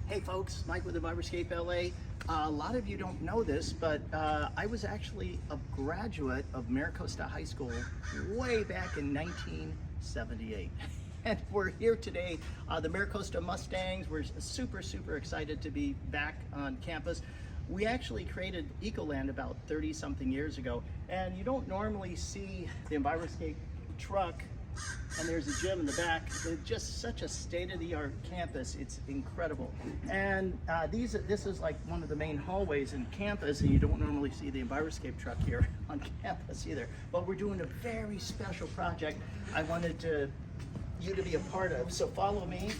Hey folks, Mike with Enviroscape LA. A lot of you don't know this, but I was actually a graduate of Mira Costa High School way back in 1978. And we're here today, the Mira Costa Mustangs. We're super excited to be back on campus. We actually created Ecoland about 30-something years ago, and you don't normally see the Enviroscape truck, and there's a gym in the back. It's just such a state-of-the-art campus. It's incredible. And this is like one of the main hallways in campus, and you don't normally see the Enviroscape truck here on campus either. But we're doing a very special project I wanted you to be a part of. So follow me.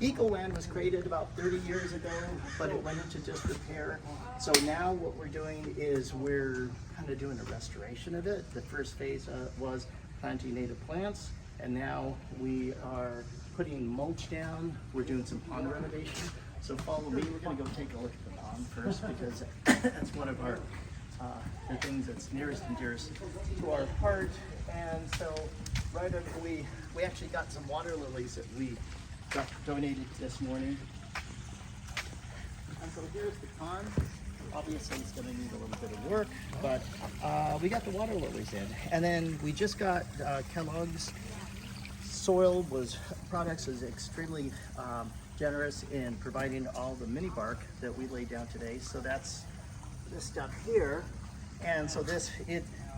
Ecoland was created about 30 years ago, but it went into disrepair. So now what we're doing is we're kind of doing a restoration of it. The first phase was planting native plants, and now we are putting mulch down. We're doing some pond renovation. So follow me. We're going to go take a look at the pond first, because that's one of our the things that's nearest and dearest to our heart. And so right after we actually got some water lilies that we got donated this morning. And so here's the pond. Obviously it's going to need a little bit of work, but we got the water lilies in. And then we just got Kellogg's soil products is extremely generous in providing all the mini bark that we laid down today. So that's this stuff here. And so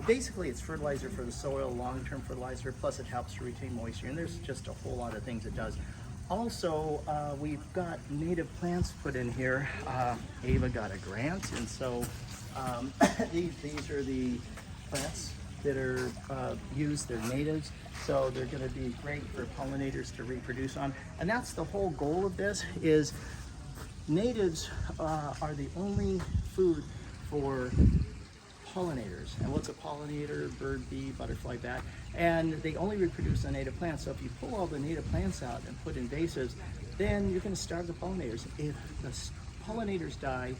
basically it's fertilizer for the soil, long-term fertilizer, plus it helps to retain moisture. And there's just a whole lot of things it does. Also, we've got native plants put in here. Ava got a grant, and so these are the plants that are used. They're natives, so they're going to be great for pollinators to reproduce on. And that's the whole goal of this, is natives are the only food for pollinators. And what's a pollinator? Bird, bee, butterfly, bat. And they only reproduce on native plants. So if you pull all the native plants out and put invasives, then you're going to starve the pollinators. If the pollinators die,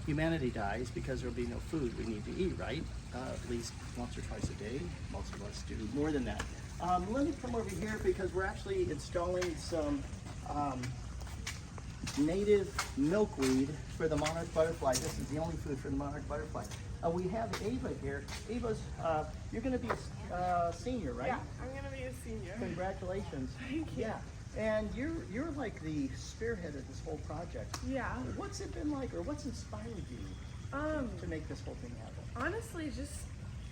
humanity dies, because there'll be no food we need to eat, right? At least once or twice a day. Most of us do more than that. Let me come over here, because we're actually installing some native milkweed for the monarch butterfly. This is the only food for the monarch butterfly. We have Ava here. Ava's, you're going to be a senior, right? Yeah, I'm going to be a senior. Congratulations. Thank you. Yeah, and you're like the spearhead of this whole project. Yeah. What's it been like, or what's inspired you to make this whole thing happen? Honestly, just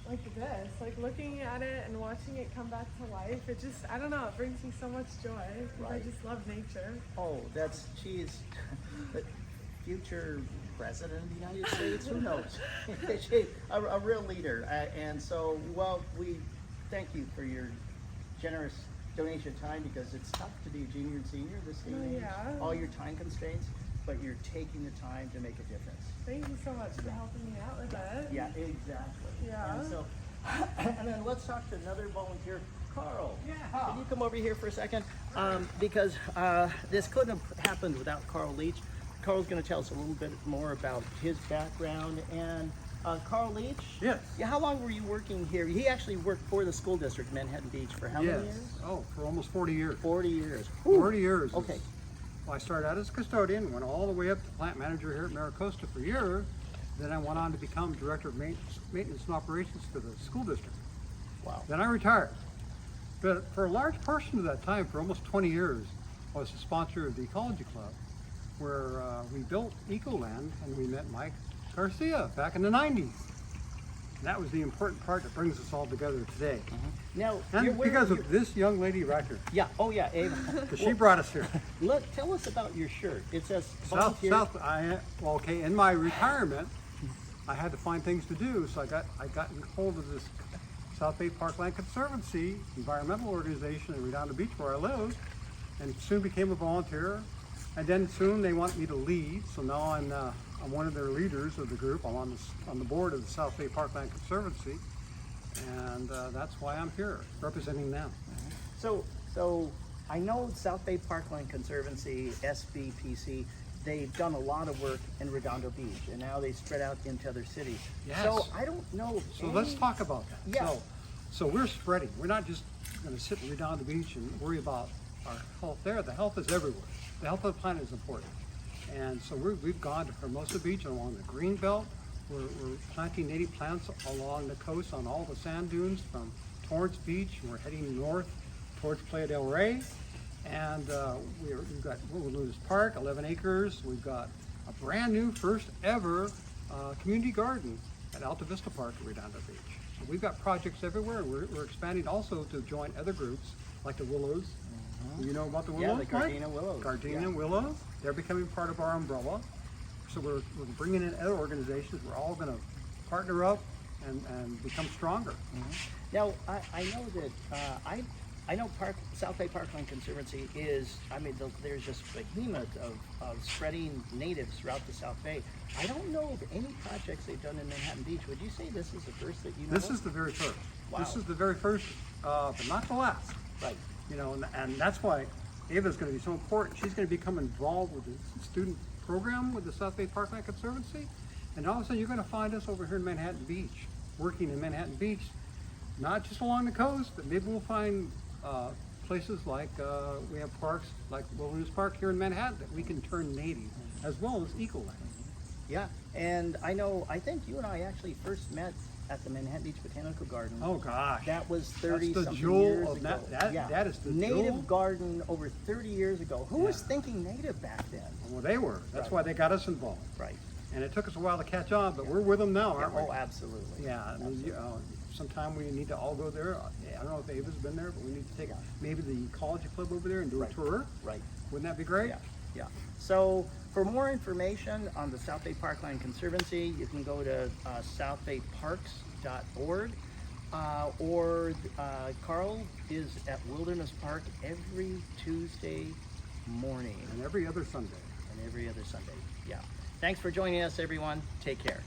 like this, like looking at it and watching it come back to life. It just, I don't know, it brings me so much joy. Right. I just love nature. Oh, she's the future president of the United States, who knows? She's a real leader. And so, well, we thank you for your generous donation of time, because it's tough to be a junior and senior this day and age. Yeah. All your time constraints, but you're taking the time to make a difference. Thank you so much for helping me out with it. Yeah, exactly. Yeah. And so, and then let's talk to another volunteer, Carl. Yeah. Can you come over here for a second? Because this couldn't have happened without Carl Leach. Carl's going to tell us a little bit more about his background. And Carl Leach? Yes. Yeah, how long were you working here? He actually worked for the school district, Manhattan Beach, for how many years? Oh, for almost 40 years. 40 years. 40 years. Okay. Well, I started out as a custodian, went all the way up to plant manager here at Mira Costa for years. Then I went on to become director of maintenance and operations for the school district. Wow. Then I retired. But for a large portion of that time, for almost 20 years, I was the sponsor of the Ecology Club, where we built Ecoland, and we met Mike Garcia back in the 90s. That was the important part that brings us all together today. Now, And because of this young lady right here. Yeah, oh yeah, Ava. Because she brought us here. Tell us about your shirt. It says Well, volunteer. okay, in my retirement, I had to find things to do, so I got in hold of this South Bay Parkland Conservancy environmental organization in Redondo Beach, where I live, and soon became a volunteer. And then soon they want me to lead, so now I'm one of their leaders of the group. I'm on the board of the South Bay Parkland Conservancy, and that's why I'm here representing them. So I know South Bay Parkland Conservancy, SBPC, they've done a lot of work in Redondo Beach, and now they spread out into other cities. Yes. So I don't know. So let's talk about that. Yeah. So we're spreading. We're not just going to sit in Redondo Beach and worry about our health there. The health is everywhere. The health of the planet is important. And so we've gone to Hermosa Beach and along the green belt. We're planting native plants along the coast on all the sand dunes from Torrance Beach. We're heading north towards Playa del Rey. And we've got Wilderness Park, 11 acres. We've got a brand new first ever community garden at Alta Vista Park at Redondo Beach. So we've got projects everywhere. We're expanding also to join other groups like the Willows. You know about the Willows? Yeah, the Gardena Willows. Gardena Yeah. Willows. They're becoming part of our umbrella. So we're bringing in other organizations. We're all going to partner up and become stronger. Now, I know that, I know South Bay Parkland Conservancy is, I mean, there's just behemoth of spreading natives throughout the South Bay. I don't know of any projects they've done in Manhattan Beach. Would you say this is the first that you know This of? is the very first. Wow. This is the very first, but not the last. Right. You know, and that's why Ava's going to be so important. She's going to become involved with the student program with the South Bay Parkland Conservancy. And all of a sudden, you're going to find us over here in Manhattan Beach, working in Manhattan Beach, not just along the coast, but maybe we'll find places like we have parks like Wilderness Park here in Manhattan that we can turn native, as well as Ecoland. Yeah, and I think you and I actually first met at the Manhattan Beach Botanical Garden. Oh gosh, That was that's 30 the something jewel years of ago. that is the native jewel. garden over 30 years ago. Who was Yeah. thinking native back then? Well, they were. That's Right. why they got us involved. Right. And it took us a while to catch on, but we're with them now, aren't we? Oh, absolutely. Yeah, I mean, sometime we need to all go there. I don't know if Ava's been there, but we need to take maybe the ecology club over there and do Right. a tour. Right. Wouldn't that be great? Yeah, yeah. So for more information on the South Bay Parkland Conservancy, you can go to southbayparks.org, or Carl is at Wilderness Park every Tuesday morning And every other Sunday. and every other Sunday. Yeah. Thanks for joining us, everyone. Take care.